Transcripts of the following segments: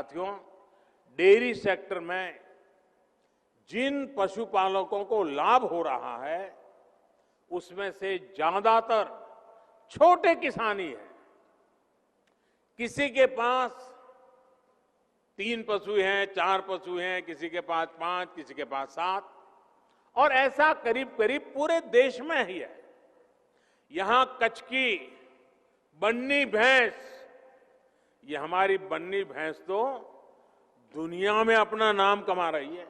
साथियों, dairy sector में जिन पशुपालकों को लाभ हो रहा है उसमें से ज्यादातर छोटे किसान ही हैं। किसी के पास 3 पशु हैं, 4 पशु हैं, किसी के पास 5, किसी के पास 7 और ऐसा करीब करीब पूरे देश में ही है। यहां कच्छ की बन्नी भैंस, ये हमारी बन्नी भैंस तो दुनिया में अपना नाम कमा रही है।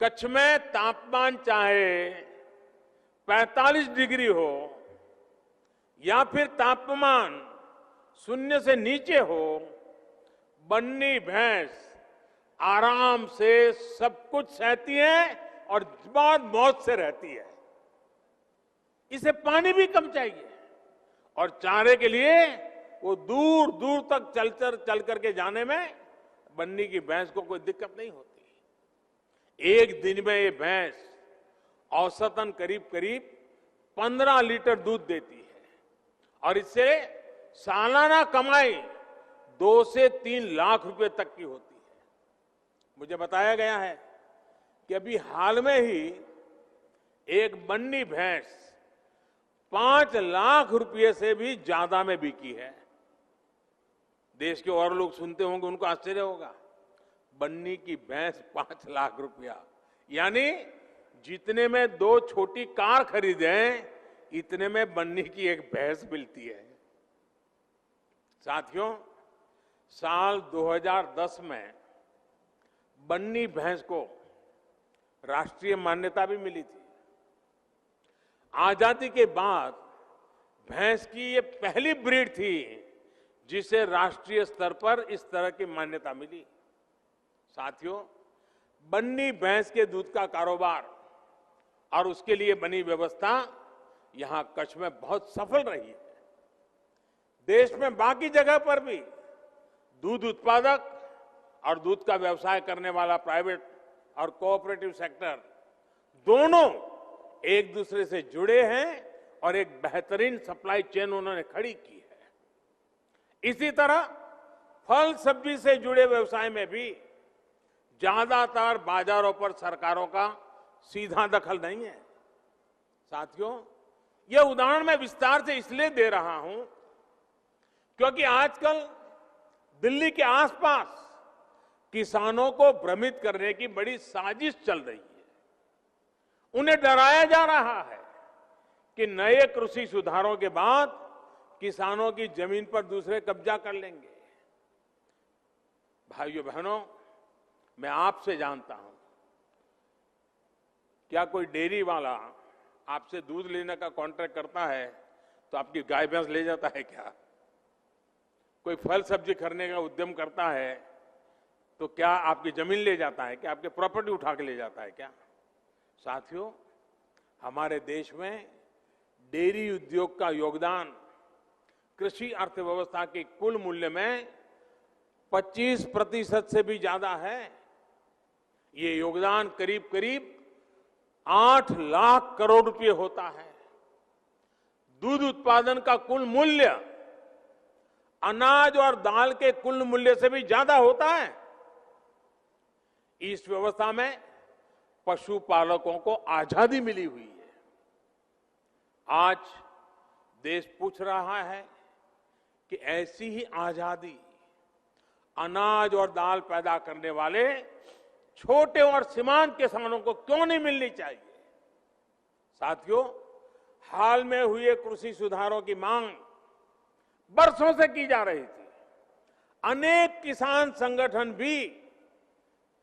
कच्छ में तापमान चाहे 45 डिग्री हो या फिर तापमान 0 से नीचे हो, बन्नी भैंस आराम से सब कुछ सहती है और बहुत मौज से रहती है। इसे पानी भी कम चाहिए और चारे के लिए वो दूर दूर तक चल करके जाने में बन्नी की भैंस को कोई दिक्कत नहीं होती। एक दिन में ये भैंस औसतन करीब करीब 15 लीटर दूध देती है और इससे सालाना कमाई 2 से 3 लाख रुपए तक की होती है। मुझे बताया गया है कि अभी हाल में ही एक बन्नी भैंस 5 लाख रुपए से भी ज्यादा में बिकी है। देश के और लोग सुनते होंगे, उनको आश्चर्य होगा, बन्नी की भैंस 5 लाख रुपया, यानी जितने में 2 छोटी कार खरीदें इतने में बन्नी की एक भैंस मिलती है। साथियों, साल 2010 में बन्नी भैंस को राष्ट्रीय मान्यता भी मिली थी। आजादी के बाद भैंस की ये पहली ब्रीड थी जिसे राष्ट्रीय स्तर पर इस तरह की मान्यता मिली। साथियों, बन्नी भैंस के दूध का कारोबार और उसके लिए बनी व्यवस्था यहां कच्छ में बहुत सफल रही है। देश में बाकी जगह पर भी दूध उत्पादक और दूध का व्यवसाय करने वाला प्राइवेट और कोऑपरेटिव सेक्टर दोनों एक दूसरे से जुड़े हैं और एक बेहतरीन सप्लाई चेन उन्होंने खड़ी की है। इसी तरह फल सब्जी से जुड़े व्यवसाय में भी ज्यादातर बाजारों पर सरकारों का सीधा दखल नहीं है। साथियों, यह उदाहरण मैं विस्तार से इसलिए दे रहा हूं क्योंकि आजकल दिल्ली के आसपास किसानों को भ्रमित करने की बड़ी साजिश चल रही है। उन्हें डराया जा रहा है कि नए कृषि सुधारों के बाद किसानों की जमीन पर दूसरे कब्जा कर लेंगे। भाइयों बहनों, मैं आपसे जानता हूं, क्या कोई डेयरी वाला आपसे दूध लेने का कॉन्ट्रैक्ट करता है तो आपकी गाय भैंस ले जाता है क्या? कोई फल सब्जी खरीदने का उद्यम करता है तो क्या आपकी जमीन ले जाता है? क्या आपके प्रॉपर्टी उठा के ले जाता है क्या? साथियों, हमारे देश में डेयरी उद्योग का योगदान कृषि अर्थव्यवस्था के कुल मूल्य में 25% से भी ज्यादा है। ये योगदान करीब करीब 8 लाख करोड़ रुपए होता है। दूध उत्पादन का कुल मूल्य अनाज और दाल के कुल मूल्य से भी ज्यादा होता है। इस व्यवस्था में पशुपालकों को आजादी मिली हुई है। आज देश पूछ रहा है कि ऐसी ही आजादी अनाज और दाल पैदा करने वाले छोटे और सीमांत किसानों को क्यों नहीं मिलनी चाहिए? साथियों, हाल में हुए कृषि सुधारों की मांग बरसों से की जा रही थी। अनेक किसान संगठन भी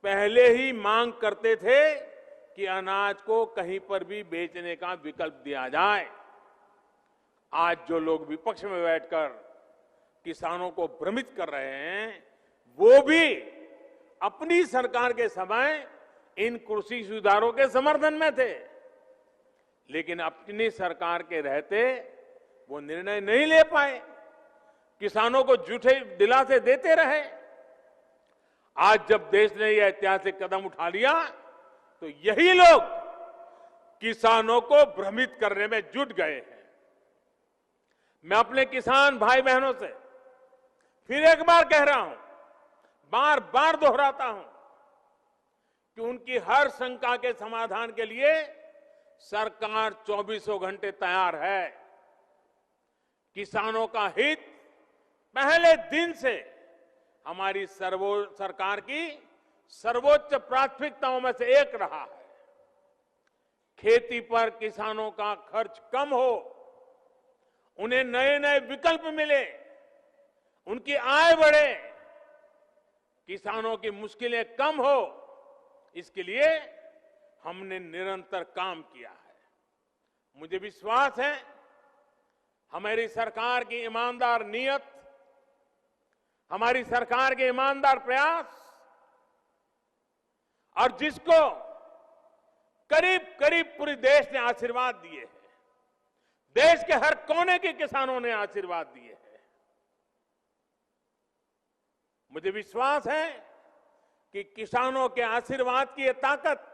पहले ही मांग करते थे कि अनाज को कहीं पर भी बेचने का विकल्प दिया जाए। आज जो लोग विपक्ष में बैठकर किसानों को भ्रमित कर रहे हैं, वो भी अपनी सरकार के समय इन कृषि सुधारों के समर्थन में थे, लेकिन अपनी सरकार के रहते वो निर्णय नहीं ले पाए, किसानों को झूठे दिलासे देते रहे। आज जब देश ने यह ऐतिहासिक कदम उठा लिया तो यही लोग किसानों को भ्रमित करने में जुट गए हैं। मैं अपने किसान भाई बहनों से फिर एक बार कह रहा हूं, बार बार दोहराता हूं कि उनकी हर शंका के समाधान के लिए सरकार 24 घंटे तैयार है। किसानों का हित पहले दिन से हमारी सरकार की सर्वोच्च प्राथमिकताओं में से एक रहा है। खेती पर किसानों का खर्च कम हो, उन्हें नए नए विकल्प मिले, उनकी आय बढ़े, किसानों की मुश्किलें कम हो, इसके लिए हमने निरंतर काम किया है। मुझे विश्वास है हमारी सरकार की ईमानदार नीयत, हमारी सरकार के ईमानदार प्रयास और जिसको करीब करीब पूरे देश ने आशीर्वाद दिए हैं, देश के हर कोने के किसानों ने आशीर्वाद दिए हैं। मुझे विश्वास है कि किसानों के आशीर्वाद की ये ताकत,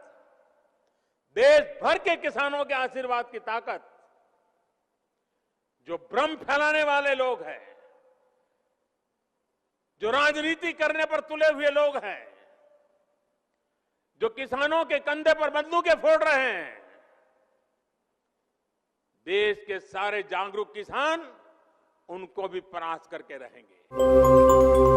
देश भर के किसानों के आशीर्वाद की ताकत, जो भ्रम फैलाने वाले लोग हैं, जो राजनीति करने पर तुले हुए लोग हैं, जो किसानों के कंधे पर बंदूकें फोड़ रहे हैं, देश के सारे जागरूक किसान उनको भी परास्त करके रहेंगे।